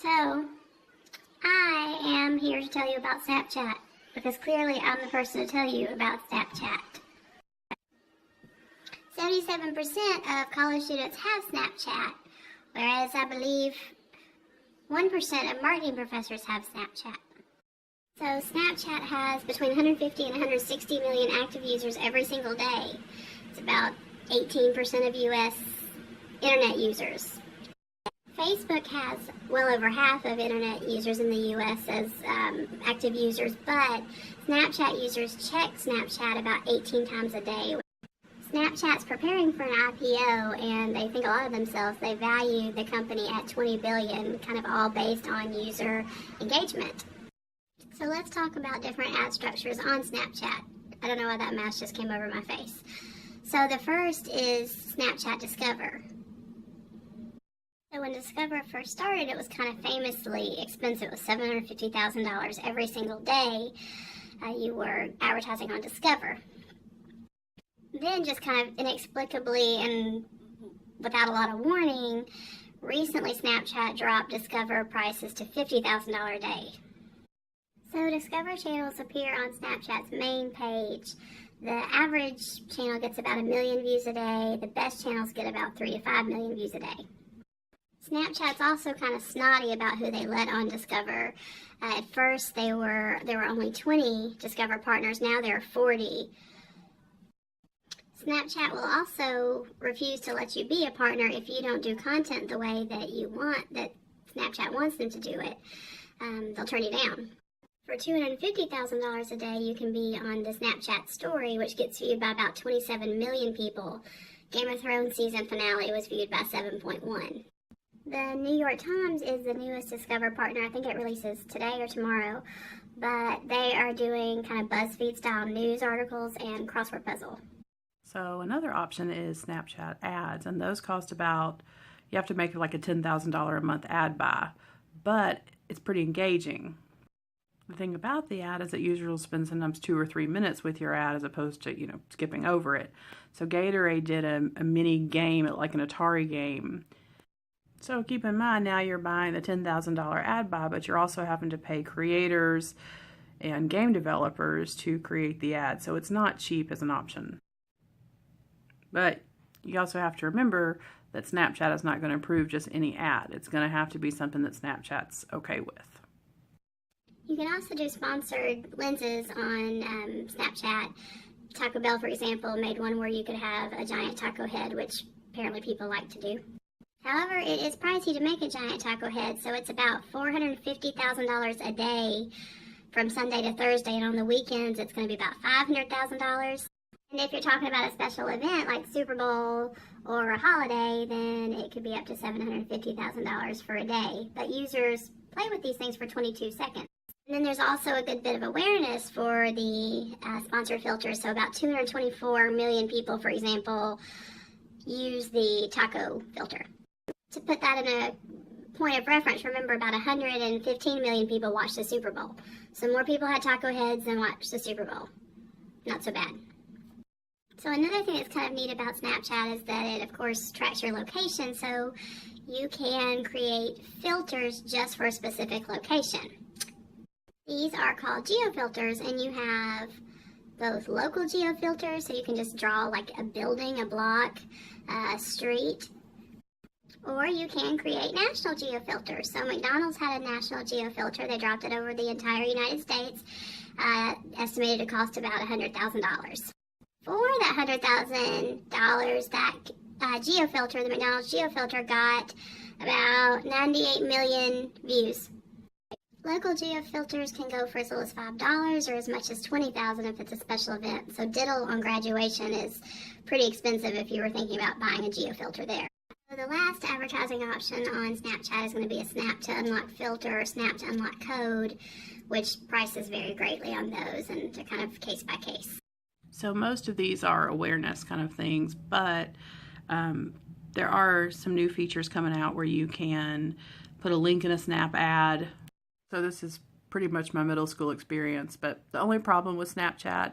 So, I am here to tell you about Snapchat because clearly I'm the person to tell you about Snapchat. 77% of college students have Snapchat, whereas I believe 1% of marketing professors have Snapchat. So Snapchat has between 150 and 160 million active users every single day. It's about 18% of US internet users. Facebook has well over half of internet users in the US as active users, but Snapchat users check Snapchat about 18 times a day. Snapchat's preparing for an IPO, and they think a lot of themselves. They value the company at $20 billion, kind of all based on user engagement. So let's talk about different ad structures on Snapchat. I don't know why that mouse just came over my face. So the first is Snapchat Discover. So when Discover first started, it was kind of famously expensive. It was $750,000 every single day you were advertising on Discover. Then just kind of inexplicably and without a lot of warning, recently Snapchat dropped Discover prices to $50,000 a day. So Discover channels appear on Snapchat's main page. The average channel gets about 1 million views a day. The best channels get about 3 to 5 million views a day. Snapchat's also kind of snotty about who they let on Discover. At first there were only 20 Discover partners. Now there are 40. Snapchat will also refuse to let you be a partner if you don't do content the way that you want, that Snapchat wants them to do it. They'll turn you down. For $250,000 a day, you can be on the Snapchat story, which gets viewed by about 27 million people. Game of Thrones season finale was viewed by 7.1. The New York Times is the newest Discover partner. I think it releases today or tomorrow, but they are doing kind of BuzzFeed-style news articles and crossword puzzle. So another option is Snapchat ads, and those cost about, you have to make like a $10,000 a month ad buy, but it's pretty engaging. The thing about the ad is that users will spend sometimes 2 or 3 minutes with your ad as opposed to, skipping over it. So Gatorade did a mini game, like an Atari game. So keep in mind, now you're buying the $10,000 ad buy, but you're also having to pay creators and game developers to create the ad. So it's not cheap as an option. But you also have to remember that Snapchat is not going to approve just any ad. It's going to have to be something that Snapchat's okay with. You can also do sponsored lenses on Snapchat. Taco Bell, for example, made one where you could have a giant taco head, which apparently people like to do. However, it is pricey to make a giant taco head, so it's about $450,000 a day from Sunday to Thursday, and on the weekends it's going to be about $500,000. And if you're talking about a special event like Super Bowl or a holiday, then it could be up to $750,000 for a day. But users play with these things for 22 seconds. And then there's also a good bit of awareness for the sponsored filters. So about 224 million people, for example, use the taco filter. To put that in a point of reference, remember about 115 million people watched the Super Bowl. So more people had taco heads than watched the Super Bowl. Not so bad. So another thing that's kind of neat about Snapchat is that it, of course, tracks your location. So you can create filters just for a specific location. These are called geofilters, and you have both local geofilters, so you can just draw like a building, a block, a street, or you can create national geofilters. So McDonald's had a national geofilter. They dropped it over the entire United States, estimated to cost about $100,000. For that $100,000, that geofilter, the McDonald's geofilter, got about 98 million views. Local geofilters can go for as little as $5 or as much as $20,000 if it's a special event. So Diddle on graduation is pretty expensive if you were thinking about buying a geofilter there. So the last advertising option on Snapchat is going to be a Snap to Unlock filter or Snap to Unlock code, which prices vary greatly on those and they're kind of case by case. So most of these are awareness kind of things, but there are some new features coming out where you can put a link in a Snap ad. So this is pretty much my middle school experience, but the only problem with Snapchat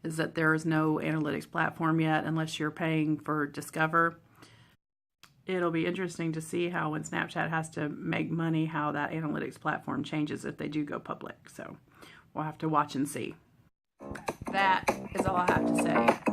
is that there is no analytics platform yet unless you're paying for Discover. it'll be interesting to see how when Snapchat has to make money, how that analytics platform changes if they do go public. So we'll have to watch and see. That is all I have to say.